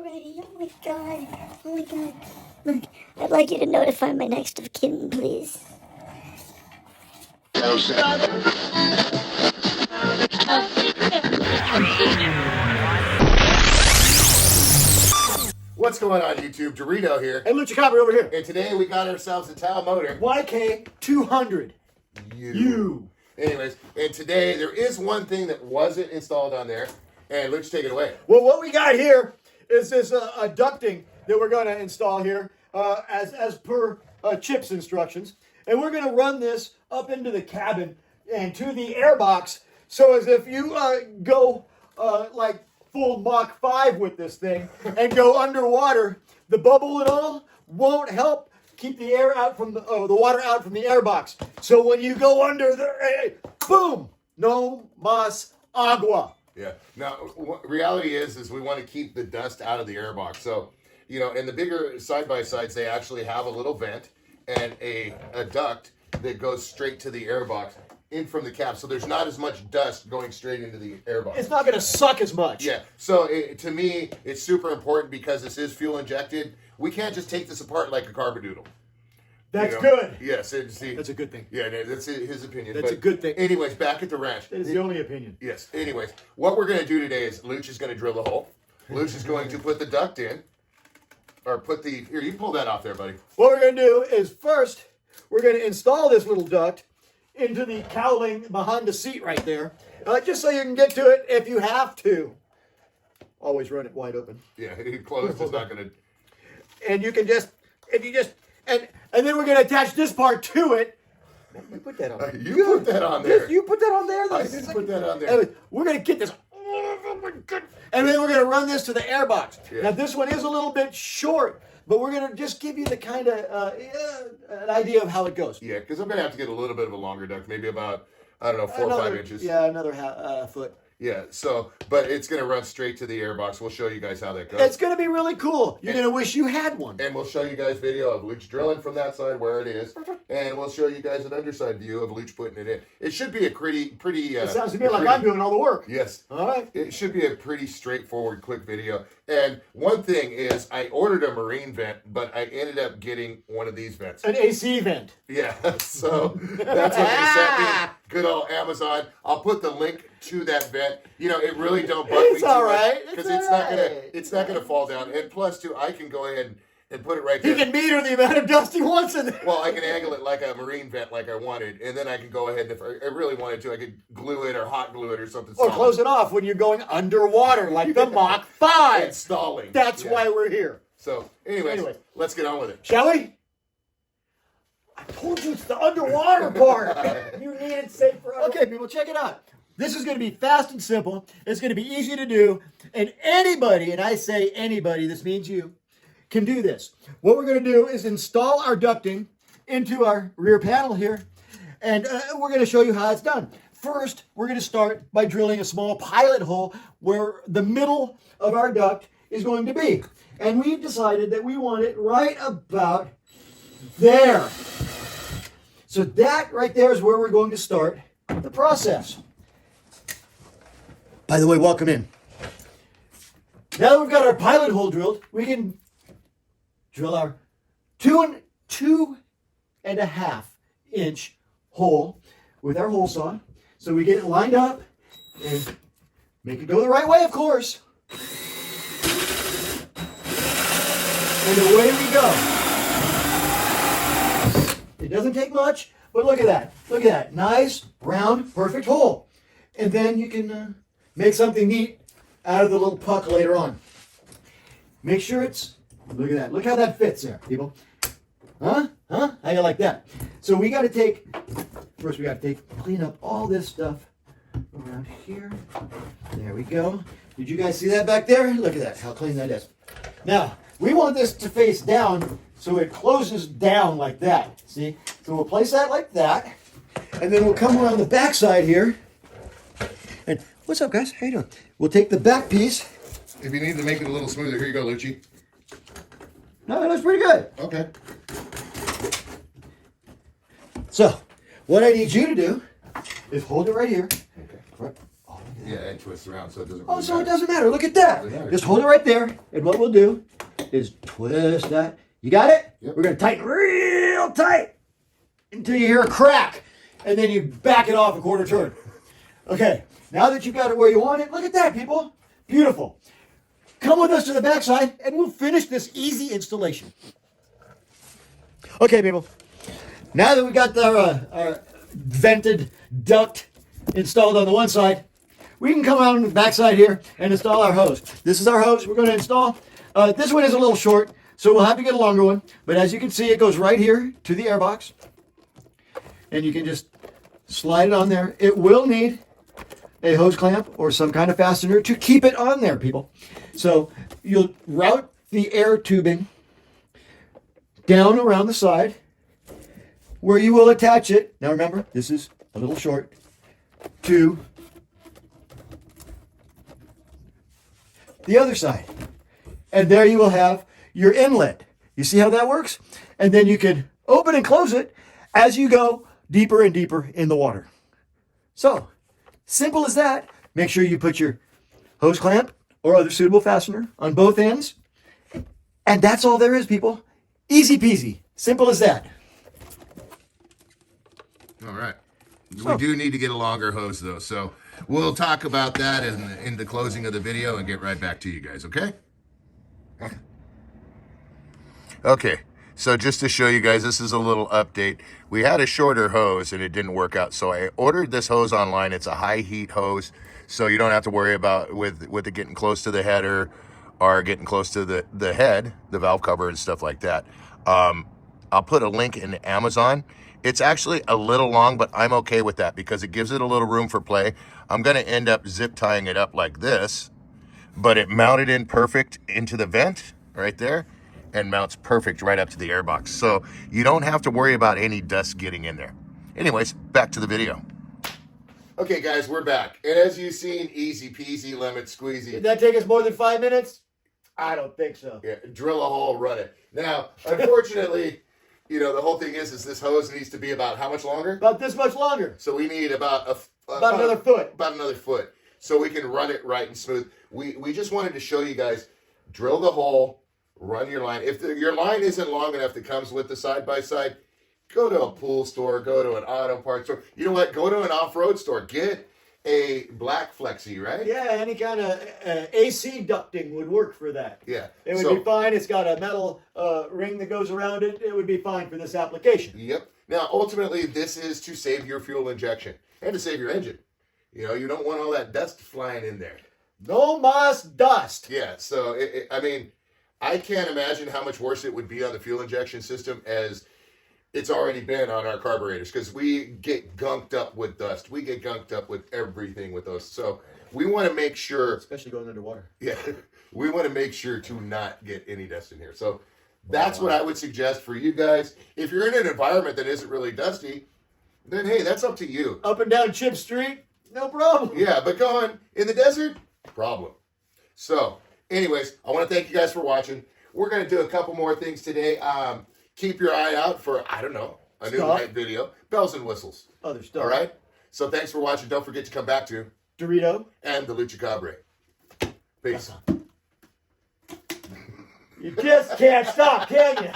already. Oh my god. Oh my god. Look, I'd like you to notify my next of kin, please. What's going on, YouTube? Dorito here. And Luchicabri over here. And today we got ourselves a Tao Motor YK 200. You. Anyways, and today there is one thing that wasn't installed on there. And let's take it away. Well, what we got here is this a ducting that we're going to install here as per Chip's instructions. And we're going to run this up into the cabin and to the airbox. So as if you go like full Mach 5 with this thing and go underwater, the bubble and all won't help keep the air out from the water out from the airbox. So when you go under the boom, no mas agua. Yeah. Now, reality is we want to keep the dust out of the airbox. So, you know, in the bigger side-by-sides, they actually have a little vent and a duct that goes straight to the airbox in from the cab. So there's not as much dust going straight into the airbox. It's not going to suck as much. Yeah. So to me, it's super important because this is fuel injected. We can't just take this apart like a carbadoodle. That's good. Yes. See, that's a good thing. Yeah, that's his opinion. That's a good thing. Anyways, back at the ranch. That is the only opinion. Yes. Anyways, what we're going to do today is Luch is going to drill the hole. Luch is going to put the duct in. Or here, you pull that off there, buddy. What we're going to do is first, we're going to install this little duct into the cowling behind the seat right there. Just so you can get to it if you have to. Always run it wide open. Yeah, closed is not going to... And you can and then we're going to attach this part to it. You put that on there. You put that on there. You put that on there? I did put that on there. Anyway, we're going to get this. Oh my God. And then we're going to run this to the airbox. Yeah. Now, this one is a little bit short, but we're going to just give you the kind of an idea of how it goes. Yeah, because I'm going to have to get a little bit of a longer duct, maybe about, I don't know, 4 or 5 inches. Yeah, another foot. Yeah, so, but it's going to run straight to the airbox. We'll show you guys how that goes. It's going to be really cool. You're going to wish you had one. And we'll show you guys video of Luch drilling from that side where it is. And we'll show you guys an underside view of Luch putting it in. It should be a pretty... It sounds to me like I'm doing all the work. Yes. All right. It should be a pretty straightforward, quick video. And one thing is, I ordered a marine vent, but I ended up getting one of these vents. An AC vent. Yeah, so that's what they sent me. Good old Amazon. I'll put the link to that vent. You know, it really don't bug me too much because it's not gonna fall down. And plus, too, I can go ahead and put it right there. You can meter the amount of dust he wants in there. Well, I can angle it like a marine vent, like I wanted, and then I can go ahead and if I really wanted to, I could glue it or hot glue it or something. Or close it off when you're going underwater, like the Mach 5. Installing. That's why we're here. So, anyways, let's get on with it. Shall we? I told you it's the underwater part. You need it safe for us. Okay, people, check it out. This is going to be fast and simple. It's going to be easy to do. And anybody, and I say anybody, this means you, can do this. What we're going to do is install our ducting into our rear panel here. And we're going to show you how it's done. First, we're going to start by drilling a small pilot hole where the middle of our duct is going to be. And we've decided that we want it right about there. So that right there is where we're going to start the process. By the way, welcome in. Now that we've got our pilot hole drilled, we can drill our 2.5 inch hole with our hole saw. So we get it lined up and make it go the right way, of course. And away we go. It doesn't take much, but look at that. Look at that. Nice, round, perfect hole. And then you can make something neat out of the little puck later on. Make sure it's, look at that. Look how that fits there, people. Huh? How you like that? So we got to clean up all this stuff around here. There we go. Did you guys see that back there? Look at that, how clean that is. Now, we want this to face down so it closes down like that. See? So we'll place that like that. And then we'll come around the back side here. And what's up, guys? How you doing? We'll take the back piece. If you need to make it a little smoother, here you go, Lucci. No, that looks pretty good. Okay. So, what I need you to do is hold it right here. Okay. Right. Yeah, and twist around so it doesn't. Oh, really so it matter. doesn't matter. Look at that. Doesn't matter. Just hold it right there. And what we'll do is twist that. You got it? Yep. We're going to tighten real tight until you hear a crack. And then you back it off a quarter turn. Okay. Now that you've got it where you want it, look at that, people. Beautiful. Come with us to the backside and we'll finish this easy installation. Okay, people. Now that we got our vented duct installed on the one side, we can come out on the backside here and install our hose. This is our hose we're going to install. This one is a little short, so we'll have to get a longer one. But as you can see, it goes right here to the airbox. And you can just slide it on there. It will need a hose clamp or some kind of fastener to keep it on there, people. So you'll route the air tubing down around the side where you will attach it. Now remember, this is a little short, to the other side. And there you will have your inlet. You see how that works? And then you can open and close it as you go deeper and deeper in the water. So, simple as that. Make sure you put your hose clamp or other suitable fastener on both ends. And that's all there is, people. Easy peasy. Simple as that. All right. We do need to get a longer hose though, so we'll talk about that in the closing of the video and get right back to you guys, okay? Okay, so just to show you guys, this is a little update. We had a shorter hose and it didn't work out, so I ordered this hose online. It's a high heat hose, so you don't have to worry about with it getting close to the header or getting close to the head, the valve cover and stuff like that. I'll put a link in Amazon. It's actually a little long, but I'm okay with that because it gives it a little room for play. I'm going to end up zip tying it up like this, but it mounted in perfect into the vent right there and mounts perfect right up to the airbox. So you don't have to worry about any dust getting in there. Anyways, back to the video. Okay, guys, we're back. And as you've seen, easy peasy, lemon squeezy. Did that take us more than 5 minutes? I don't think so. Yeah, drill a hole, run it. Now, unfortunately, you know, the whole thing is this hose needs to be about how much longer? About this much longer. So we need about another foot. About another foot. So we can run it right and smooth. We just wanted to show you guys, drill the hole, run your line. If your line isn't long enough that comes with the side-by-side, go to a pool store, go to an auto parts store. You know what? Go to an off-road store. Get a black flexi, right? Yeah, any kind of AC ducting would work for that. Yeah. It would be fine. It's got a metal ring that goes around it. It would be fine for this application. Yep. Now, ultimately, this is to save your fuel injection and to save your engine. You know, you don't want all that dust flying in there. No más dust. Yeah, so, I mean, I can't imagine how much worse it would be on the fuel injection system as it's already been on our carburetors because we get gunked up with dust. We get gunked up with everything with those. So we want to make sure... Especially going underwater. Yeah, we want to make sure to not get any dust in here. So that's what I would suggest for you guys. If you're in an environment that isn't really dusty, then hey, that's up to you. Up and down Chip Street, no problem. Yeah, but going in the desert, problem. So anyways, I want to thank you guys for watching. We're going to do a couple more things today. Keep your eye out for, I don't know, a new hype video. Bells and whistles. Other stuff. All right? So thanks for watching. Don't forget to come back to Dorito. And the Lucha Cabre. Peace. You just can't stop, can you?